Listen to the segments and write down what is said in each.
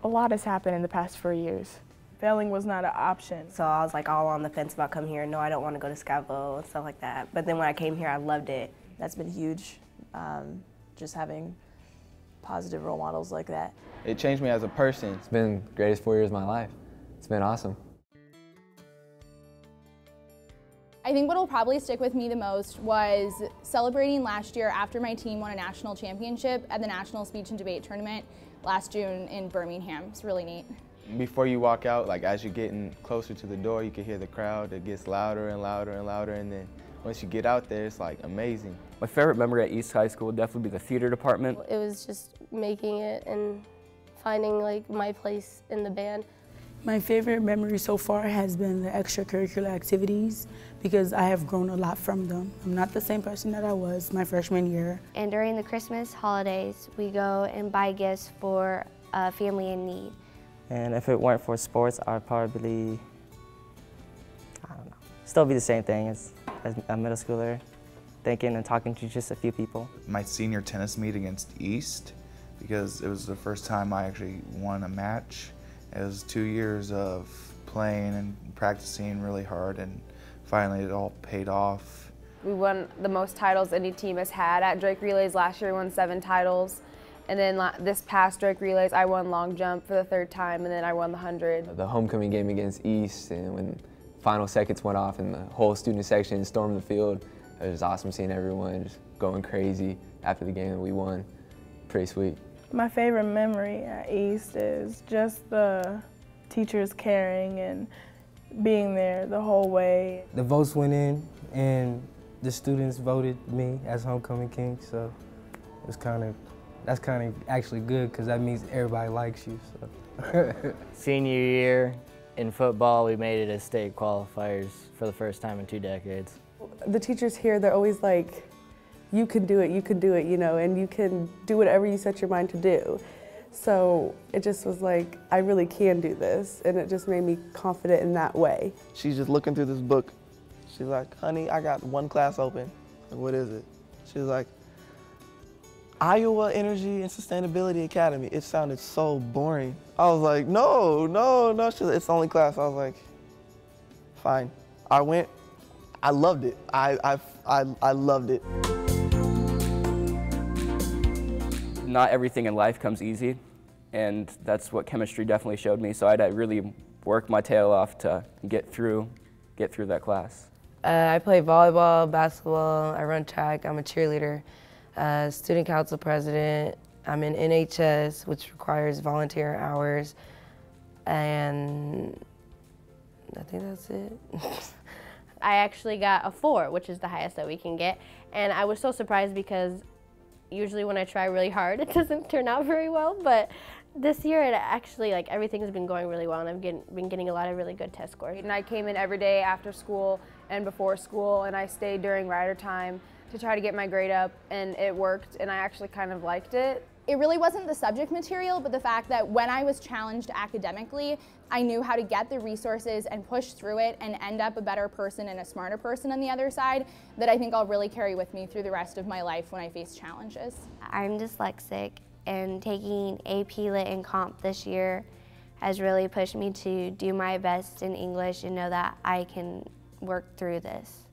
A lot has happened in the past 4 years. Failing was not an option. So I was like all on the fence about coming here. No, I don't want to go to Scavo and stuff like that. But then when I came here, I loved it. That's been huge, just having positive role models like that. It changed me as a person. It's been the greatest 4 years of my life. It's been awesome. I think what will probably stick with me the most was celebrating last year after my team won a national championship at the National Speech and Debate Tournament last June in Birmingham. It's really neat. Before you walk out, like as you're getting closer to the door, you can hear the crowd. It gets louder and louder and louder, and then once you get out there, it's like amazing. My favorite memory at East High School would definitely be the theater department. It was just making it and finding like my place in the band. My favorite memory so far has been the extracurricular activities because I have grown a lot from them. I'm not the same person that I was my freshman year. And during the Christmas holidays, we go and buy gifts for a family in need. And if it weren't for sports, I'd probably, I don't know, still be the same thing as a middle schooler, thinking and talking to just a few people. My senior tennis meet against East, because it was the first time I actually won a match. It was 2 years of playing and practicing really hard, and finally it all paid off. We won the most titles any team has had. At Drake Relays last year, we won 7 titles. And then this past Drake Relays, I won long jump for the 3rd time, and then I won the 100. The homecoming game against East, and when final seconds went off and the whole student section stormed the field, it was awesome seeing everyone just going crazy after the game that we won. Pretty sweet. My favorite memory at East is just the teachers caring and being there the whole way. The votes went in and the students voted me as homecoming king, so it was that's kind of actually good because that means everybody likes you. So. Senior year in football, we made it as state qualifiers for the first time in 2 decades. The teachers here, they're always like, you can do it, you know, and you can do whatever you set your mind to do. So it just was like, I really can do this, and it just made me confident in that way. She's just looking through this book. She's like, honey, I got one class open. Like, what is it? She's like, Iowa Energy and Sustainability Academy. It sounded so boring. I was like, no. She's like, it's the only class. I was like, fine. I went. I loved it. I loved it. Not everything in life comes easy, and that's what chemistry definitely showed me. So I had to really work my tail off to get through that class. I play volleyball, basketball. I run track. I'm a cheerleader. Student council president. I'm in NHS, which requires volunteer hours, and I think that's it. I actually got a 4, which is the highest that we can get, and I was so surprised because usually when I try really hard, it doesn't turn out very well, but this year it actually, like, everything's been going really well, and I've been getting a lot of really good test scores. And I came in every day after school and before school, and I stayed during rider time to try to get my grade up, and it worked, and I actually kind of liked it. It really wasn't the subject material, but the fact that when I was challenged academically, I knew how to get the resources and push through it and end up a better person and a smarter person on the other side that I think I'll really carry with me through the rest of my life when I face challenges. I'm dyslexic, and taking AP Lit and Comp this year has really pushed me to do my best in English and know that I can work through this.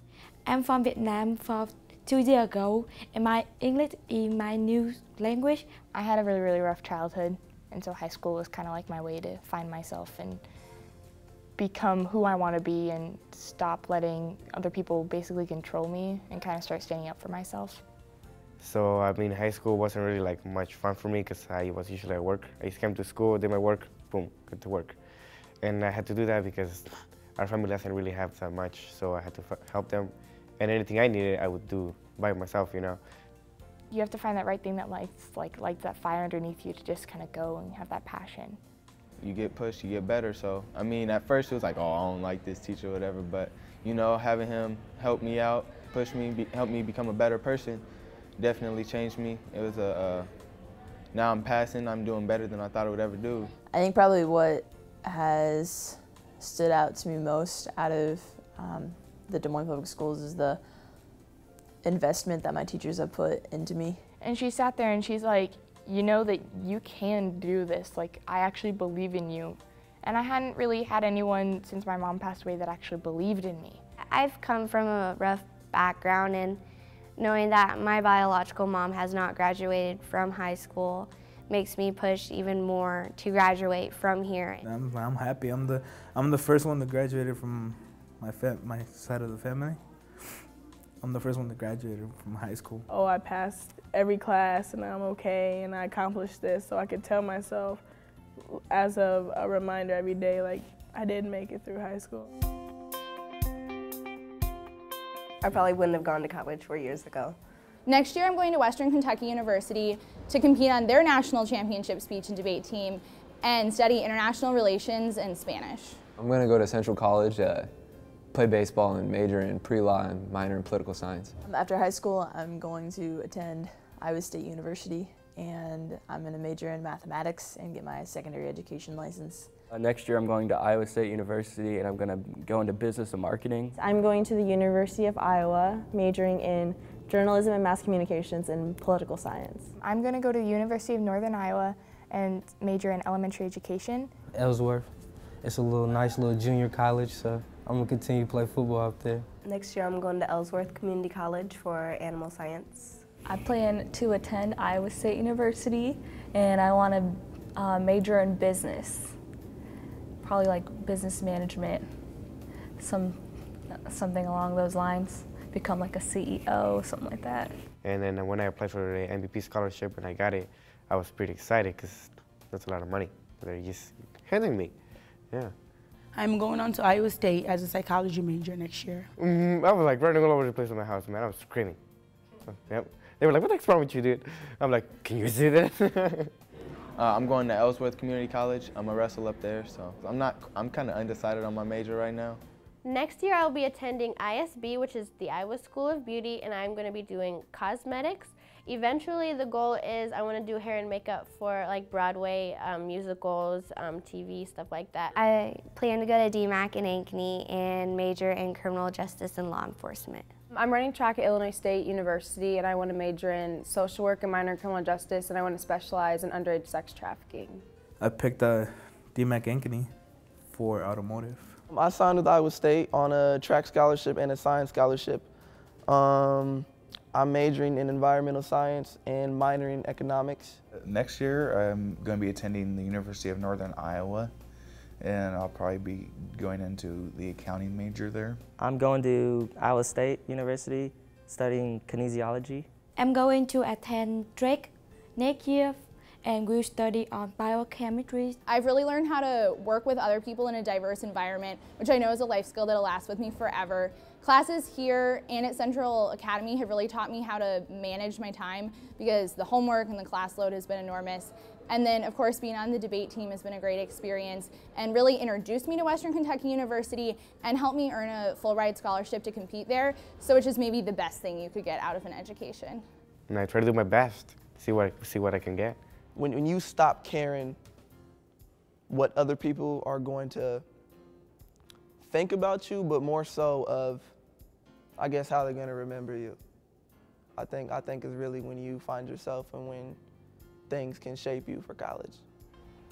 I'm from Vietnam for 2 years ago, and my English is my new language. I had a really rough childhood, and so high school was kind of like my way to find myself and become who I want to be and stop letting other people basically control me and kind of start standing up for myself. So, I mean, high school wasn't really like much fun for me because I was usually at work. I just came to school, did my work, boom, go to work. And I had to do that because our family doesn't really have that much, so I had to help them. And anything I needed, I would do by myself, you know. You have to find that right thing that lights that fire underneath you to just kind of go and have that passion. You get pushed, you get better. So, I mean, at first it was like, oh, I don't like this teacher or whatever, but, you know, having him help me out, push me, help me become a better person, definitely changed me. It was now I'm passing, I'm doing better than I thought I would ever do. I think probably what has stood out to me most out of the Des Moines Public Schools is the investment that my teachers have put into me. And she sat there and she's like, you know that you can do this. Like, I actually believe in you. And I hadn't really had anyone since my mom passed away that actually believed in me. I've come from a rough background, and knowing that my biological mom has not graduated from high school makes me push even more to graduate from here. I'm happy. I'm the first one that graduated from my side of the family. I'm the first one that graduated from high school. Oh, I passed every class and I'm okay and I accomplished this, so I could tell myself as a reminder every day, like, I did make it through high school. I probably wouldn't have gone to college 4 years ago. Next year I'm going to Western Kentucky University to compete on their national championship speech and debate team and study international relations and Spanish. I'm going to go to Central College, play baseball and major in pre-law and minor in political science. After high school, I'm going to attend Iowa State University, and I'm going to major in mathematics and get my secondary education license. Next year I'm going to Iowa State University and I'm going to go into business and marketing. I'm going to the University of Iowa, majoring in journalism and mass communications and political science. I'm going to go to the University of Northern Iowa and major in elementary education. Ellsworth. It's a nice little junior college, so I'm going to continue to play football up there. Next year I'm going to Ellsworth Community College for animal science. I plan to attend Iowa State University, and I want to major in business. Probably like business management, something along those lines. Become like a CEO, something like that. And then when I applied for the MVP scholarship and I got it, I was pretty excited because that's a lot of money they're just handing me. Yeah. I'm going on to Iowa State as a psychology major next year. I was like running all over the place in my house, man. I was screaming. Yep. They were like, "What the heck's wrong with you, dude?" I'm like, "Can you see that?" I'm going to Ellsworth Community College. I'm a wrestle up there, so I'm kind of undecided on my major right now. Next year I'll be attending ISB, which is the Iowa School of Beauty, and I'm going to be doing cosmetics. Eventually the goal is I want to do hair and makeup for like Broadway musicals, TV, stuff like that. I plan to go to DMAC in Ankeny and major in criminal justice and law enforcement. I'm running track at Illinois State University, and I want to major in social work and minor in criminal justice, and I want to specialize in underage sex trafficking. I picked DMAC Ankeny for automotive. I signed with Iowa State on a track scholarship and a science scholarship. I'm majoring in environmental science and minoring in economics. Next year, I'm going to be attending the University of Northern Iowa, and I'll probably be going into the accounting major there. I'm going to Iowa State University, studying kinesiology. I'm going to attend Drake next year and will study on biochemistry. I've really learned how to work with other people in a diverse environment, which I know is a life skill that'll last with me forever. Classes here and at Central Academy have really taught me how to manage my time because the homework and the class load has been enormous. And then, of course, being on the debate team has been a great experience and really introduced me to Western Kentucky University and helped me earn a full ride scholarship to compete there, so which is maybe the best thing you could get out of an education. And I try to do my best, see what I can get. When you stop caring what other people are going to think about you, but more so of, I guess, how they're going to remember you. I think is really when you find yourself and when things can shape you for college.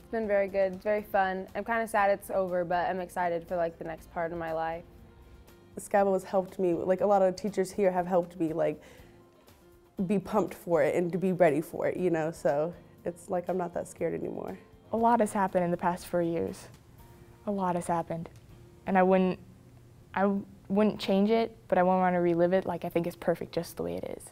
It's been very good, it's very fun. I'm kind of sad it's over, but I'm excited for like the next part of my life. Scavo has helped me, like a lot of teachers here have helped me like be pumped for it and to be ready for it, you know, so it's like I'm not that scared anymore. A lot has happened in the past 4 years. A lot has happened. And I wouldn't change it, but I wouldn't want to relive it. Like, I think it's perfect just the way it is.